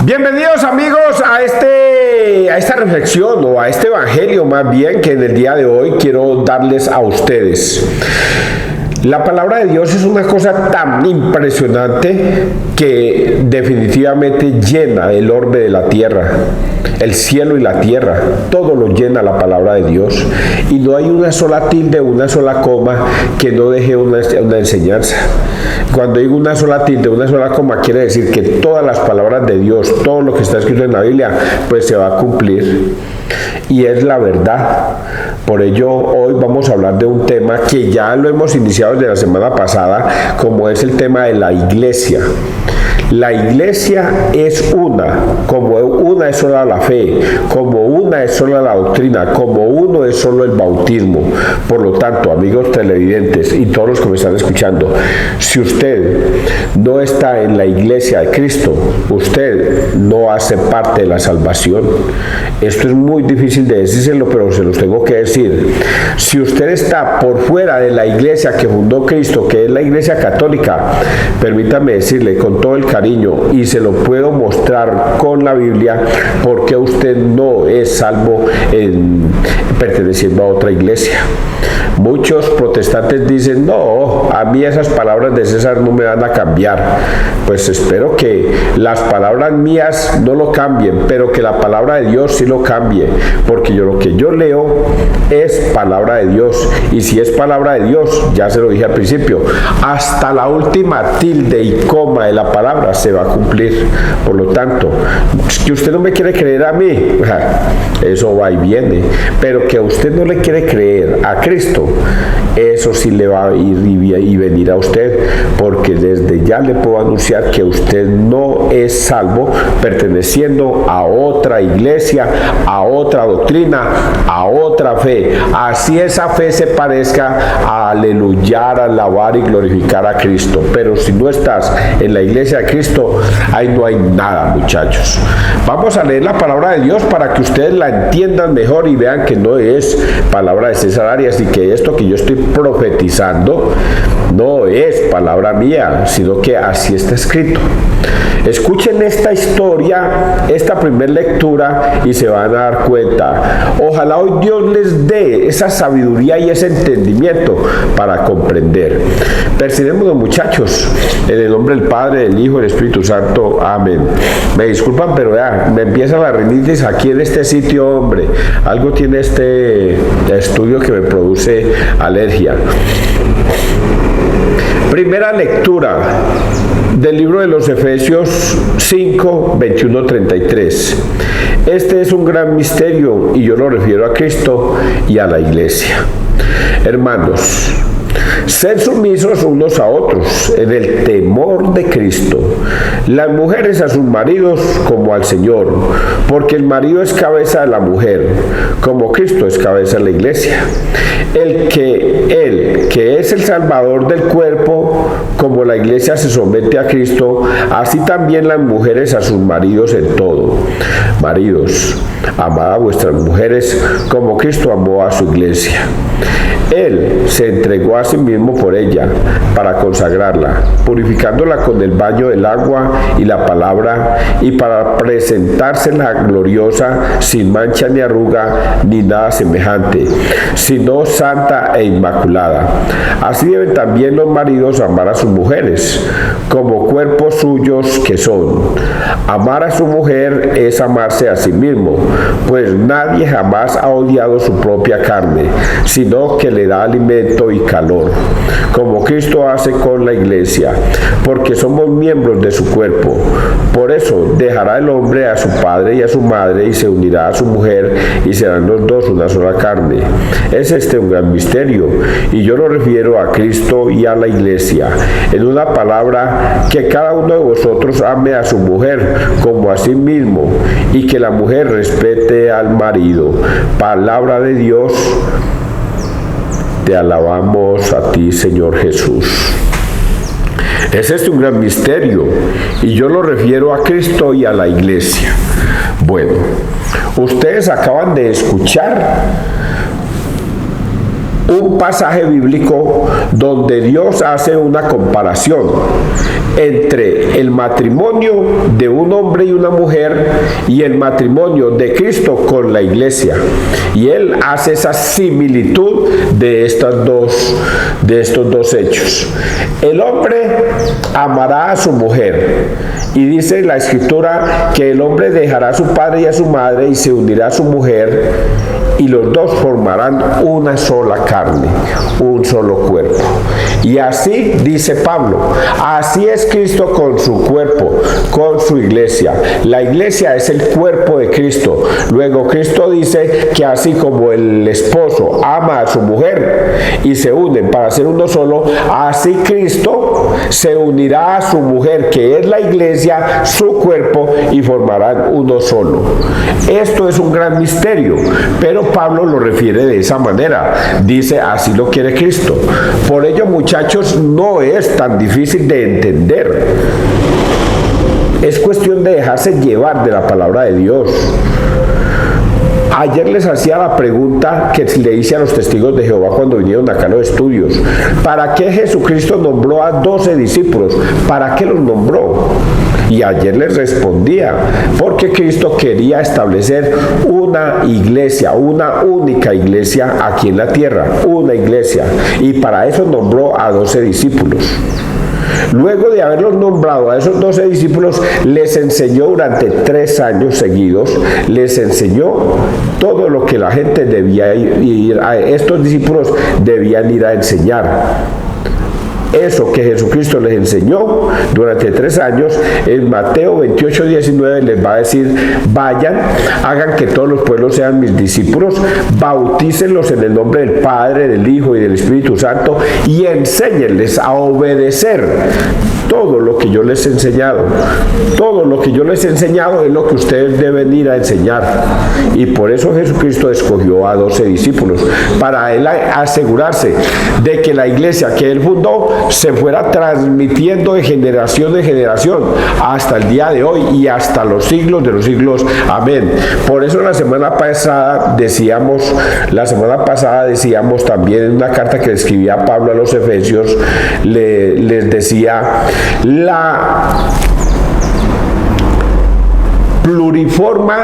Bienvenidos amigos a esta reflexión o a este evangelio más bien que en el día de hoy quiero darles a ustedes. La palabra de Dios es una cosa tan impresionante que definitivamente llena el orbe de la tierra, el cielo y la tierra, todo lo llena la palabra de Dios y no hay una sola tilde, una sola coma que no deje una enseñanza. Cuando digo una sola tilde, una sola coma, quiere decir que todas las palabras de Dios, todo lo que está escrito en la Biblia, pues se va a cumplir. Y es la verdad. Por ello, hoy vamos a hablar de un tema que ya lo hemos iniciado desde la semana pasada, como es el tema de la iglesia. La iglesia es una, como una es sola la fe, como una es sola la doctrina, como uno es solo el bautismo. Por lo tanto, amigos televidentes y todos los que me están escuchando, si usted no está en la iglesia de Cristo, usted no hace parte de la salvación. Esto es muy difícil de decírselo, pero se los tengo que decir. Si usted está por fuera de la iglesia que fundó Cristo, que es la iglesia católica, permítame decirle con todo el cariño, y se lo puedo mostrar con la Biblia, porque usted no es salvo perteneciendo a otra iglesia. Muchos protestantes dicen, no, a mí esas palabras de César no me van a cambiar. Pues espero que las palabras mías no lo cambien, pero que la palabra de Dios sí lo cambie, porque lo que yo leo es palabra de Dios, y si es palabra de Dios, ya se lo dije al principio, hasta la última tilde y coma de la palabra se va a cumplir. Por lo tanto, que usted no me quiere creer a mí, eso va y viene, pero que usted no le quiere creer a Cristo, eso sí le va a ir y venir a usted, porque desde ya le puedo anunciar que usted no es salvo perteneciendo a otra iglesia, a otra doctrina, a otra fe, así esa fe se parezca a aleluyar, a alabar y glorificar a Cristo. Pero si no estás en la iglesia de Cristo, ahí no hay nada, muchachos. Vamos a leer la palabra de Dios para que ustedes la entiendan mejor y vean que no es palabra de César Arias y que esto que yo estoy profetizando no es palabra mía, sino que así está escrito. Escuchen esta historia, esta primera lectura, y se van a dar cuenta. Ojalá hoy Dios les dé esa sabiduría y ese entendimiento para comprender. Persinémonos, muchachos, en el nombre del Padre, del Hijo y del Espíritu Santo. Amén. Me disculpan, pero ya me empieza la rinitis aquí en este sitio, hombre. Algo tiene este estudio que me produce alergia. Primera lectura del libro de los Efesios 5, 21, 33. Este es un gran misterio y yo lo refiero a Cristo y a la iglesia. Hermanos, sed sumisos unos a otros en el temor de Cristo. Las mujeres a sus maridos como al Señor, porque el marido es cabeza de la mujer, como Cristo es cabeza de la iglesia. Él que es el Salvador del cuerpo, como la iglesia se somete a Cristo, así también las mujeres a sus maridos en todo. Maridos, amad a vuestras mujeres como Cristo amó a su iglesia. Él se entregó a sí mismo por ella, para consagrarla, purificándola con el baño del agua y la palabra, y para presentársela gloriosa, sin mancha ni arruga, ni nada semejante, sino santa e inmaculada. Así deben también los maridos amar a sus mujeres, como cuerpos suyos que son. Amar a su mujer es amarse a sí mismo, pues nadie jamás ha odiado su propia carne, sino que le da alimento y calor, como Cristo hace con la iglesia, porque somos miembros de su cuerpo. Por eso dejará el hombre a su padre y a su madre y se unirá a su mujer y serán los dos una sola carne. Es este un gran misterio y yo lo refiero a Cristo y a la iglesia. En una palabra, que cada uno de vosotros ame a su mujer como a sí mismo y que la mujer respete al marido. Palabra de Dios. Te alabamos a ti, Señor Jesús. Es este un gran misterio y yo lo refiero a Cristo y a la iglesia. Bueno, ustedes acaban de escuchar un pasaje bíblico donde Dios hace una comparación entre el matrimonio de un hombre y una mujer y el matrimonio de Cristo con la iglesia. Y él hace esa similitud de estos dos hechos. El hombre amará a su mujer. Y dice la escritura que el hombre dejará a su padre y a su madre y se unirá a su mujer, y los dos formarán una sola carne, un solo cuerpo. Y así dice Pablo, así es Cristo con su cuerpo, con su iglesia. La iglesia es el cuerpo de Cristo. Luego Cristo dice que así como el esposo ama a su mujer y se unen para ser uno solo, así Cristo se unirá a su mujer, que es la iglesia, su cuerpo, y formarán uno solo. Esto es un gran misterio, pero Pablo lo refiere de esa manera. Dice, así lo quiere Cristo. Por ello, muchachos, no es tan difícil de entender. Es cuestión de dejarse llevar de la palabra de Dios. Ayer les hacía la pregunta que le hice a los testigos de Jehová cuando vinieron acá a los estudios. ¿Para qué Jesucristo nombró a 12 discípulos? ¿Para qué los nombró? Y ayer les respondía, porque Cristo quería establecer una iglesia, una única iglesia aquí en la tierra, una iglesia. Y para eso nombró a 12 discípulos. Luego de haberlos nombrado a esos 12 discípulos, les enseñó durante 3 años seguidos, les enseñó todo lo que la gente debía ir a, estos discípulos debían ir a enseñar. Eso que Jesucristo les enseñó durante 3 años, en Mateo 28, 19 les va a decir, vayan, hagan que todos los pueblos sean mis discípulos, bautícenlos en el nombre del Padre, del Hijo y del Espíritu Santo, y enséñenles a obedecer todo lo que yo les he enseñado. Todo lo que yo les he enseñado es lo que ustedes deben ir a enseñar. Y por eso Jesucristo escogió a 12 discípulos, para él asegurarse de que la iglesia que él fundó se fuera transmitiendo de generación en generación hasta el día de hoy y hasta los siglos de los siglos. Amén. Por eso la semana pasada decíamos también en una carta que escribía Pablo a los Efesios, les decía, la pluriforma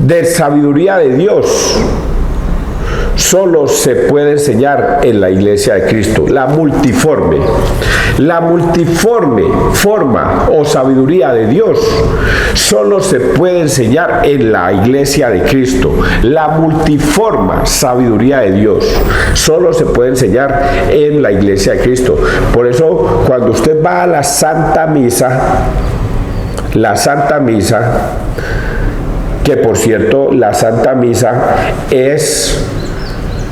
de sabiduría de Dios solo se puede enseñar en la iglesia de Cristo. La multiforme forma o sabiduría de Dios solo se puede enseñar en la iglesia de Cristo. La multiforme sabiduría de Dios solo se puede enseñar en la iglesia de Cristo. Por eso, cuando usted va a la Santa Misa, que por cierto, la Santa Misa es,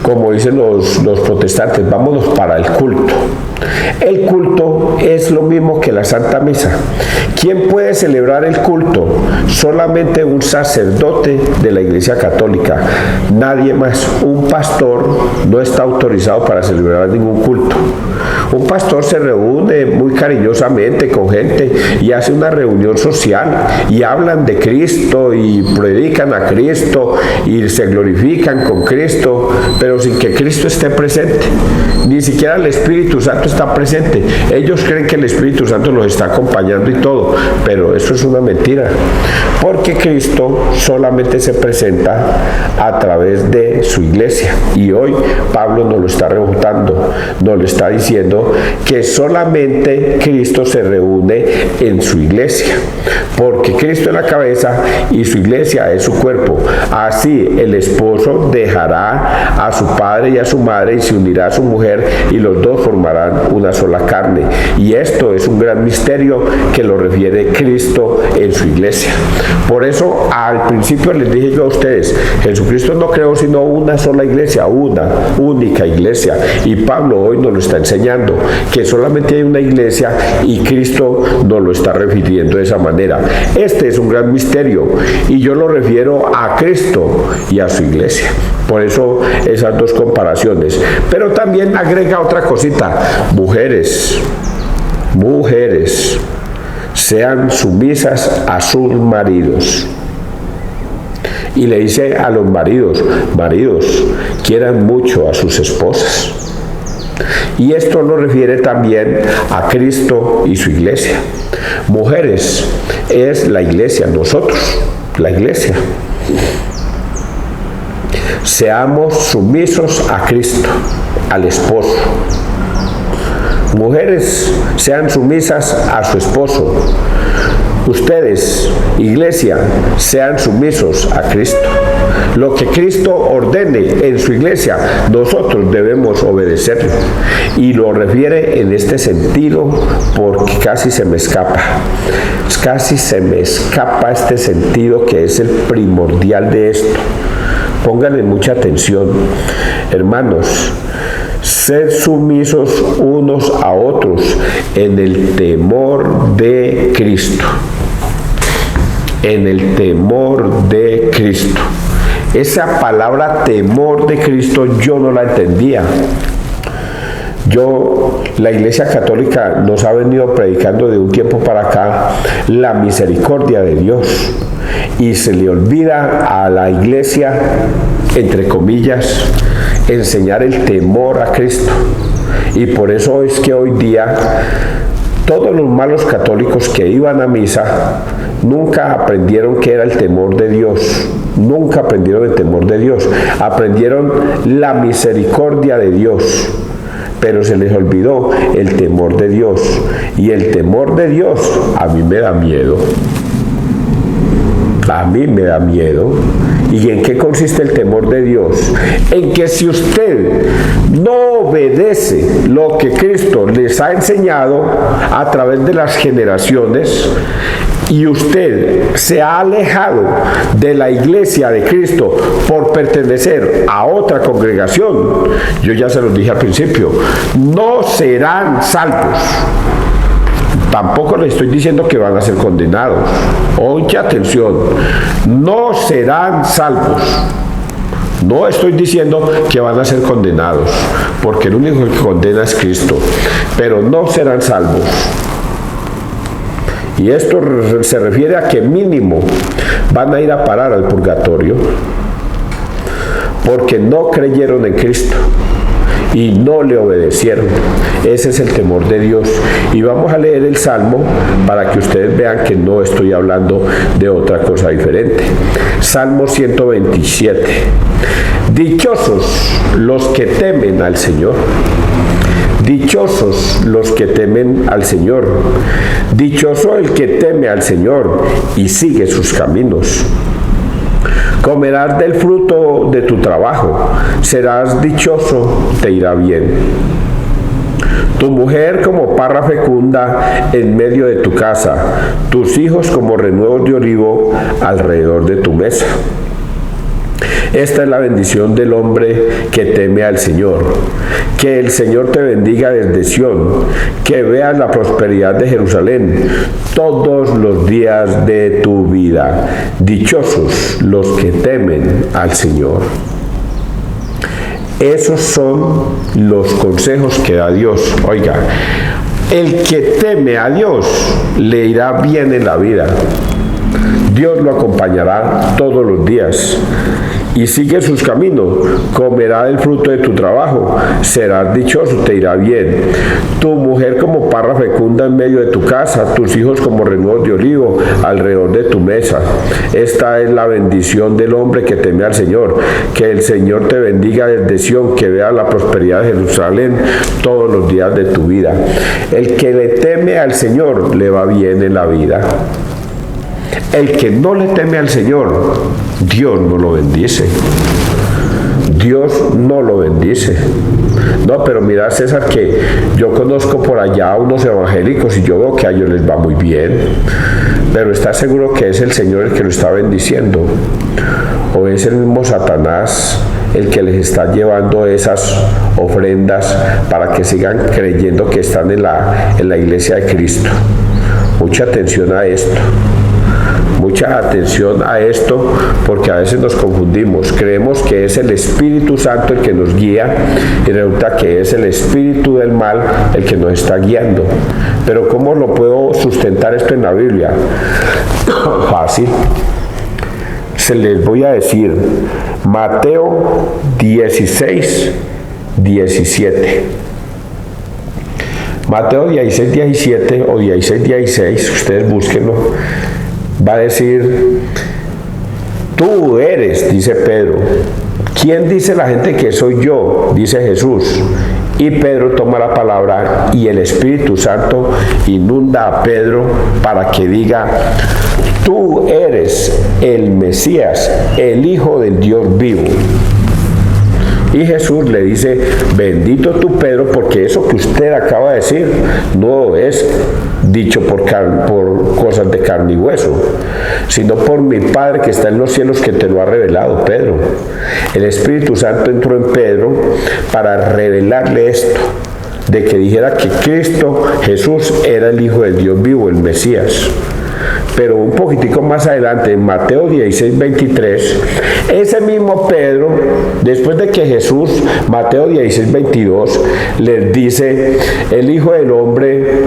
como dicen los protestantes, vámonos para el culto. El culto es lo mismo que la Santa Misa. ¿Quién puede celebrar el culto? Solamente un sacerdote de la Iglesia Católica, nadie más. Un pastor no está autorizado para celebrar ningún culto. Un pastor se reúne muy cariñosamente con gente y hace una reunión social y hablan de Cristo y predican a Cristo y se glorifican con Cristo, pero sin que Cristo esté presente. Ni siquiera el Espíritu Santo está presente. Ellos creen que el Espíritu Santo los está acompañando y todo, pero eso es una mentira, porque Cristo solamente se presenta a través de su iglesia. Y hoy Pablo nos lo está refutando, nos lo está diciendo que solamente Cristo se reúne en su iglesia, porque Cristo es la cabeza y su iglesia es su cuerpo. Así el esposo dejará a su padre y a su madre y se unirá a su mujer, y los dos formarán una sola carne. Y esto es un gran misterio que lo refiere Cristo en su iglesia. Por eso al principio les dije yo a ustedes, Jesucristo no creó sino una sola iglesia, una única iglesia, y Pablo hoy nos lo está enseñando, que solamente hay una iglesia y Cristo nos lo está refiriendo de esa manera. Este es un gran misterio y yo lo refiero a Cristo y a su iglesia. Por eso esas dos comparaciones. Pero también agrega otra cosita: mujeres, sean sumisas a sus maridos. Y le dice a los maridos, maridos, quieran mucho a sus esposas. Y esto lo refiere también a Cristo y su iglesia. Mujeres, es la iglesia, nosotros, la iglesia. Seamos sumisos a Cristo, al esposo. Mujeres, sean sumisas a su esposo. Ustedes, iglesia, sean sumisos a Cristo. Lo que Cristo ordene en su iglesia, nosotros debemos obedecerlo. Y lo refiere en este sentido porque casi se me escapa. Casi se me escapa este sentido que es el primordial de esto. Pónganle mucha atención, hermanos. Sed sumisos unos a otros en el temor de Cristo. En el temor de Cristo. Esa palabra temor de Cristo yo no la entendía. La Iglesia Católica nos ha venido predicando de un tiempo para acá la misericordia de Dios. Y se le olvida a la Iglesia, entre comillas, enseñar el temor a Cristo. Y por eso es que hoy día todos los malos católicos que iban a misa nunca aprendieron qué era el temor de Dios. Nunca aprendieron el temor de Dios. Aprendieron la misericordia de Dios. Pero se les olvidó el temor de Dios. Y el temor de Dios a mí me da miedo. A mí me da miedo. ¿Y en qué consiste el temor de Dios? En que si usted no obedece lo que Cristo les ha enseñado a través de las generaciones, y usted se ha alejado de la iglesia de Cristo por pertenecer a otra congregación, yo ya se los dije al principio, no serán salvos. Tampoco les estoy diciendo que van a ser condenados. Oye, atención, no serán salvos. No estoy diciendo que van a ser condenados, porque el único que condena es Cristo, pero no serán salvos. Y esto se refiere a que mínimo van a ir a parar al purgatorio, porque no creyeron en Cristo y no le obedecieron. Ese es el temor de Dios. Y vamos a leer el Salmo para que ustedes vean que no estoy hablando de otra cosa diferente. Salmo 127. Dichosos los que temen al Señor. Dichosos los que temen al Señor. Dichoso el que teme al Señor y sigue sus caminos. Comerás del fruto de tu trabajo, serás dichoso, te irá bien. Tu mujer como parra fecunda en medio de tu casa, tus hijos como renuevos de olivo alrededor de tu mesa. Esta es la bendición del hombre que teme al Señor. Que el Señor te bendiga desde Sión, que veas la prosperidad de Jerusalén todos los días de tu vida. Dichosos los que temen al Señor. Esos son los consejos que da Dios. Oiga, el que teme a Dios le irá bien en la vida. Dios lo acompañará todos los días. Y sigue sus caminos, comerá del fruto de tu trabajo, serás dichoso, te irá bien. Tu mujer como parra fecunda en medio de tu casa, tus hijos como renuevos de olivo alrededor de tu mesa. Esta es la bendición del hombre que teme al Señor. Que el Señor te bendiga desde Sión, que vea la prosperidad de Jerusalén todos los días de tu vida. El que le teme al Señor le va bien en la vida. El que no le teme al Señor, Dios no lo bendice. Dios no lo bendice. No, pero mira, César, que yo conozco por allá unos evangélicos y yo veo que a ellos les va muy bien. Pero ¿estás seguro que es el Señor el que lo está bendiciendo? ¿O es el mismo Satanás el que les está llevando esas ofrendas para que sigan creyendo que están en la iglesia de Cristo? Mucha atención a esto. Mucha atención a esto, porque a veces nos confundimos. Creemos que es el Espíritu Santo el que nos guía y resulta que es el espíritu del mal el que nos está guiando. Pero ¿cómo lo puedo sustentar esto en la Biblia? Fácil. se les voy a decir. Mateo 16, 17. Mateo 16, 17 o 16, 16, ustedes búsquenlo. Va a decir, tú eres, dice Pedro. ¿Quién dice la gente que soy yo? Dice Jesús. Y Pedro toma la palabra y el Espíritu Santo inunda a Pedro para que diga, tú eres el Mesías, el Hijo del Dios vivo. Y Jesús le dice, bendito tú Pedro, porque eso que usted acaba de decir no es dicho por cosas de carne y hueso, sino por mi Padre que está en los cielos, que te lo ha revelado, Pedro. El Espíritu Santo entró en Pedro para revelarle esto, de que dijera que Cristo Jesús era el Hijo del Dios vivo, el Mesías. Pero un poquitico más adelante, en Mateo 16, 23, ese mismo Pedro, después de que Jesús, Mateo 16, 22, les dice, el Hijo del Hombre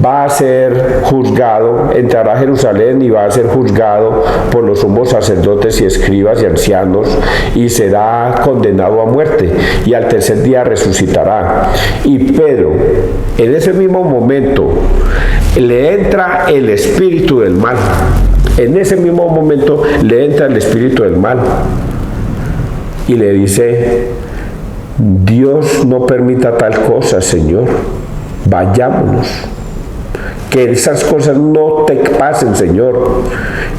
va a ser juzgado, entrará a Jerusalén y va a ser juzgado por los sumos sacerdotes y escribas y ancianos, y será condenado a muerte, y al tercer día resucitará. Y Pedro, en ese mismo momento, le entra el espíritu del mal. En ese mismo momento le entra el espíritu del mal y le dice, Dios no permita tal cosa, Señor, vayámonos, que esas cosas no te pasen, Señor.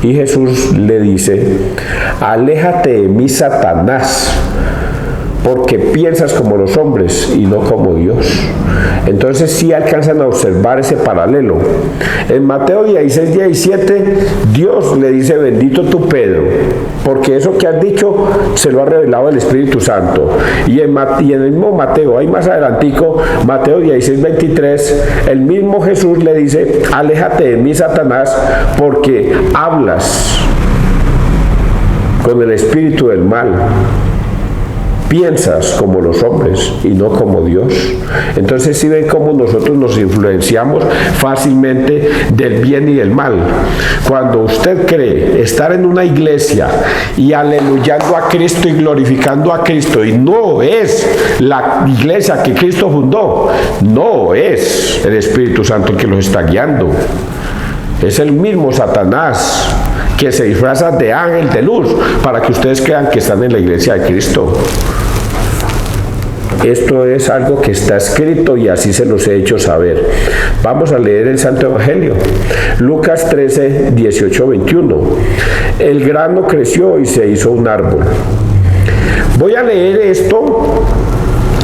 Y Jesús le dice, aléjate de mí, Satanás, porque piensas como los hombres y no como Dios. Entonces sí alcanzan a observar ese paralelo. En Mateo 16, 17, Dios le dice, bendito tú Pedro, porque eso que has dicho se lo ha revelado el Espíritu Santo. Y en el mismo Mateo, ahí más adelantico, Mateo 16, 23, el mismo Jesús le dice, aléjate de mí, Satanás, porque hablas con el espíritu del mal. Piensas como los hombres y no como Dios. Entonces si ven cómo nosotros nos influenciamos fácilmente del bien y del mal. Cuando usted cree estar en una iglesia y aleluyando a Cristo y glorificando a Cristo, y no es la iglesia que Cristo fundó, no es el Espíritu Santo el que los está guiando, es el mismo Satanás que se disfraza de ángel de luz para que ustedes crean que están en la iglesia de Cristo. Esto es algo que está escrito y así se los he hecho saber. Vamos a leer el Santo Evangelio. Lucas 13, 18, 21. El grano creció y se hizo un árbol. Voy a leer esto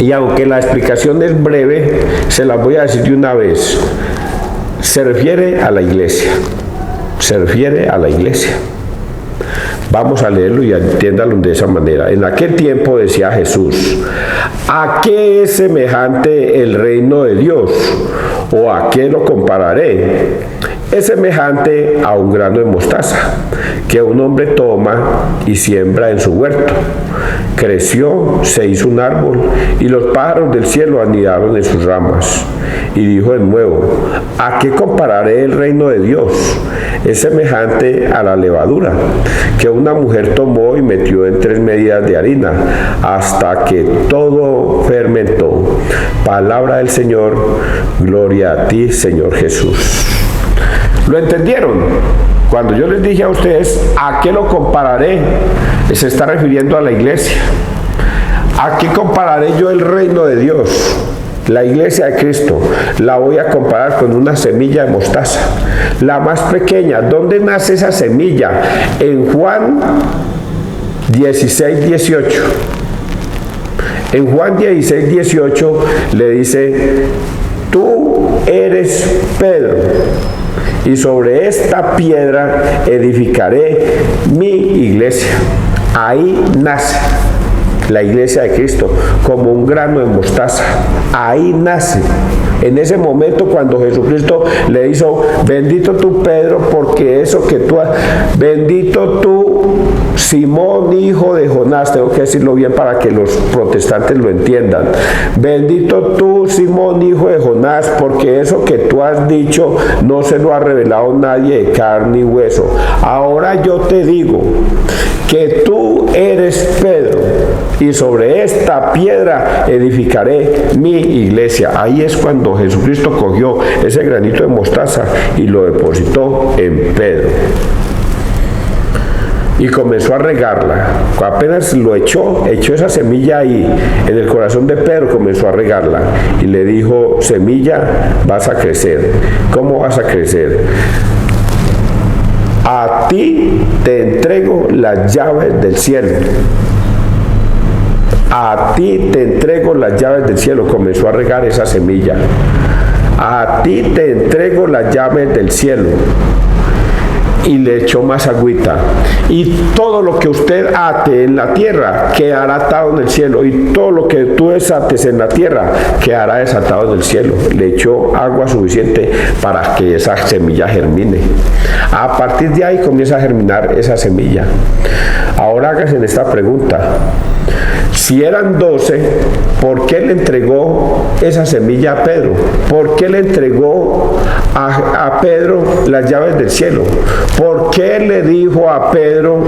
y aunque la explicación es breve, se las voy a decir de una vez. Se refiere a la iglesia. Se refiere a la iglesia. Vamos a leerlo y entiéndalo de esa manera. En aquel tiempo decía Jesús, ¿a qué es semejante el reino de Dios? ¿O a qué lo compararé? Es semejante a un grano de mostaza, que un hombre toma y siembra en su huerto. Creció, se hizo un árbol, y los pájaros del cielo anidaron en sus ramas. Y dijo de nuevo, ¿a qué compararé el reino de Dios? Es semejante a la levadura, que una mujer tomó y metió en 3 medidas de harina, hasta que todo fermentó. Palabra del Señor, gloria a ti, Señor Jesús. ¿Lo entendieron? Cuando yo les dije a ustedes, ¿a qué lo compararé? Se está refiriendo a la iglesia. ¿A qué compararé yo el reino de Dios? La iglesia de Cristo la voy a comparar con una semilla de mostaza, la más pequeña. ¿Dónde nace esa semilla? En Juan 16, 18. En Juan 16, 18 le dice, tú eres Pedro, y sobre esta piedra edificaré mi iglesia. Ahí nace la iglesia de Cristo, como un grano de mostaza. Ahí nace. En ese momento cuando Jesucristo le hizo, bendito tú Pedro, porque eso que tú has, bendito tú Simón, hijo de Jonás, tengo que decirlo bien para que los protestantes lo entiendan. Bendito tú, Simón, hijo de Jonás, porque eso que tú has dicho no se lo ha revelado nadie de carne y hueso. Ahora yo te digo que tú eres Pedro, y sobre esta piedra edificaré mi iglesia. Ahí es cuando Jesucristo cogió ese granito de mostaza y lo depositó en Pedro. Y comenzó a regarla. Apenas lo echó esa semilla ahí en el corazón de Pedro, comenzó a regarla y le dijo: semilla, vas a crecer. ¿Cómo vas a crecer? A ti te entrego las llaves del cielo. A ti te entrego las llaves del cielo. Comenzó a regar esa semilla. A ti te entrego las llaves del cielo. Y le echó más agüita. Y todo lo que usted ate en la tierra quedará atado en el cielo. Y todo lo que tú desates en la tierra quedará desatado en el cielo. Le echó agua suficiente para que esa semilla germine. A partir de ahí comienza a germinar esa semilla. Ahora hágase esta pregunta. Si eran 12, ¿por qué le entregó esa semilla a Pedro? ¿Por qué le entregó a Pedro las llaves del cielo? ¿Por qué le dijo a Pedro: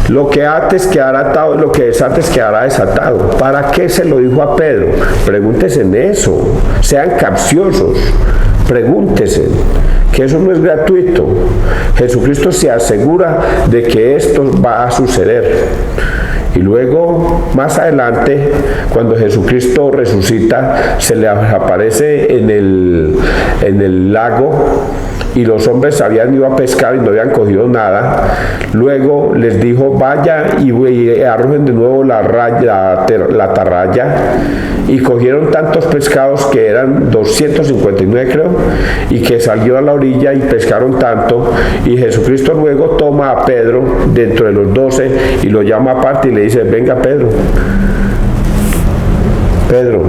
lo que ates quedará atado y lo que desates quedará desatado? ¿Para qué se lo dijo a Pedro? Pregúntese en eso. Sean capciosos. Pregúntese. Que eso no es gratuito. Jesucristo se asegura de que esto va a suceder. Y luego, más adelante, cuando Jesucristo resucita, se le aparece en el lago, y los hombres habían ido a pescar y no habían cogido nada. Luego les dijo: vaya y arrojen de nuevo la atarraya, y cogieron tantos pescados, que eran 259 creo, y que salió a la orilla y pescaron tanto. Y Jesucristo luego toma a Pedro dentro de los 12 y lo llama aparte y le dice: venga Pedro, Pedro,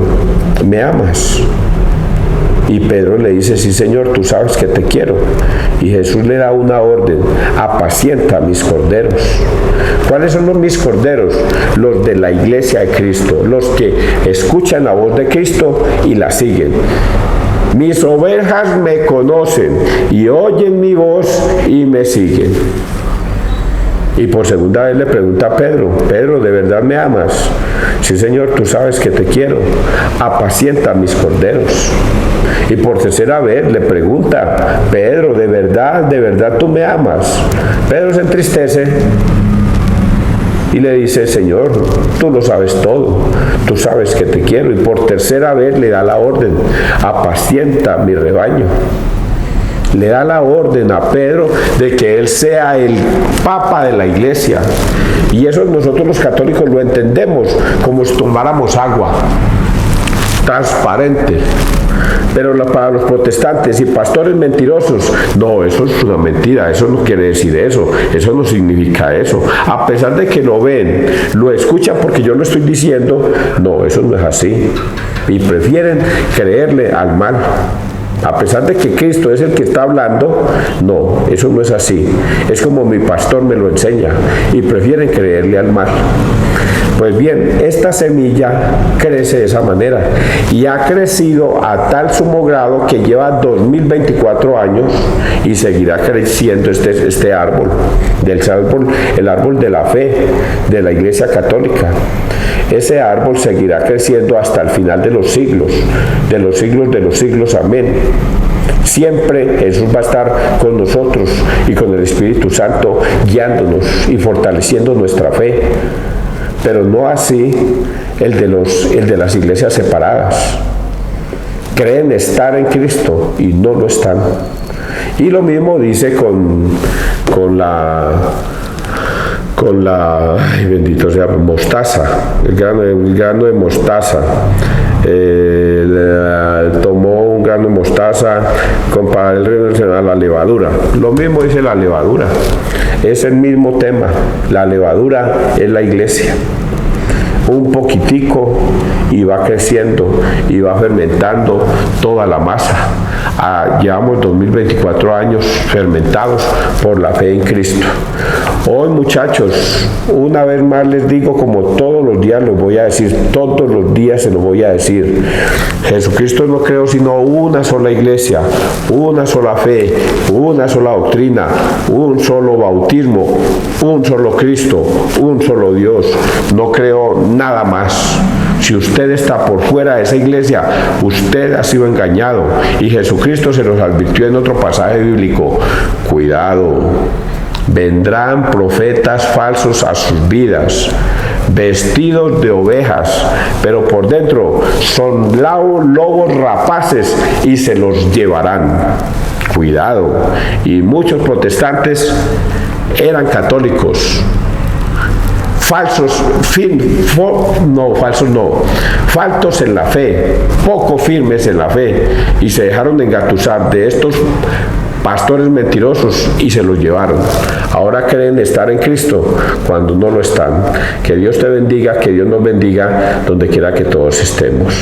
¿me amas? Y Pedro le dice: sí, Señor, tú sabes que te quiero. Y Jesús le da una orden: apacienta mis corderos. ¿Cuáles son los mis corderos? Los de la iglesia de Cristo, los que escuchan la voz de Cristo y la siguen. Mis ovejas me conocen y oyen mi voz y me siguen. Y por segunda vez le pregunta a Pedro: Pedro, ¿de verdad me amas? Sí, Señor, tú sabes que te quiero. Apacienta mis corderos. Y por tercera vez le pregunta: Pedro, ¿de verdad tú me amas? Pedro se entristece y le dice: Señor, tú lo sabes todo, tú sabes que te quiero. Y por tercera vez le da la orden: apacienta mi rebaño. Le da la orden a Pedro de que él sea el papa de la iglesia. Y eso nosotros los católicos lo entendemos como si tomáramos agua transparente. Pero para los protestantes y pastores mentirosos, no, eso es una mentira, eso no quiere decir eso no significa eso. A pesar de que lo ven, lo escuchan porque yo lo estoy diciendo, no, eso no es así. Y prefieren creerle al mal. A pesar de que Cristo es el que está hablando, no, eso no es así. Es como mi pastor me lo enseña, y prefieren creerle al mal. Pues bien, esta semilla crece de esa manera y ha crecido a tal sumo grado que lleva 2024 años y seguirá creciendo este árbol, el árbol de la fe de la Iglesia Católica. Ese árbol seguirá creciendo hasta el final de los siglos, de los siglos de los siglos. Amén. Siempre Jesús va a estar con nosotros y con el Espíritu Santo guiándonos y fortaleciendo nuestra fe. Pero no así el de las iglesias separadas. Creen estar en Cristo y no lo están. Y lo mismo dice con la ay, bendito sea, mostaza, el grano de mostaza. Tomó un grano de mostaza, comparó a la levadura. Lo mismo dice la levadura. Es el mismo tema. La levadura es la iglesia. Un poquitico y va creciendo y va fermentando toda la masa Llevamos 2024 años fermentados por la fe en Cristo. Hoy, muchachos, una vez más les digo, como todos los días los voy a decir, todos los días se los voy a decir: Jesucristo no creó sino una sola iglesia, una sola fe, una sola doctrina, un solo bautismo, un solo Cristo, un solo Dios. No creó nada más. Si usted está por fuera de esa iglesia, usted ha sido engañado. Y Jesucristo se los advirtió en otro pasaje bíblico: cuidado, vendrán profetas falsos a sus vidas, vestidos de ovejas, pero por dentro son lobos rapaces y se los llevarán. Cuidado. Y muchos protestantes eran católicos, faltos en la fe, poco firmes en la fe, y se dejaron de engatusar de estos pastores mentirosos y se los llevaron. Ahora creen estar en Cristo cuando no lo están. Que Dios te bendiga, que Dios nos bendiga donde quiera que todos estemos.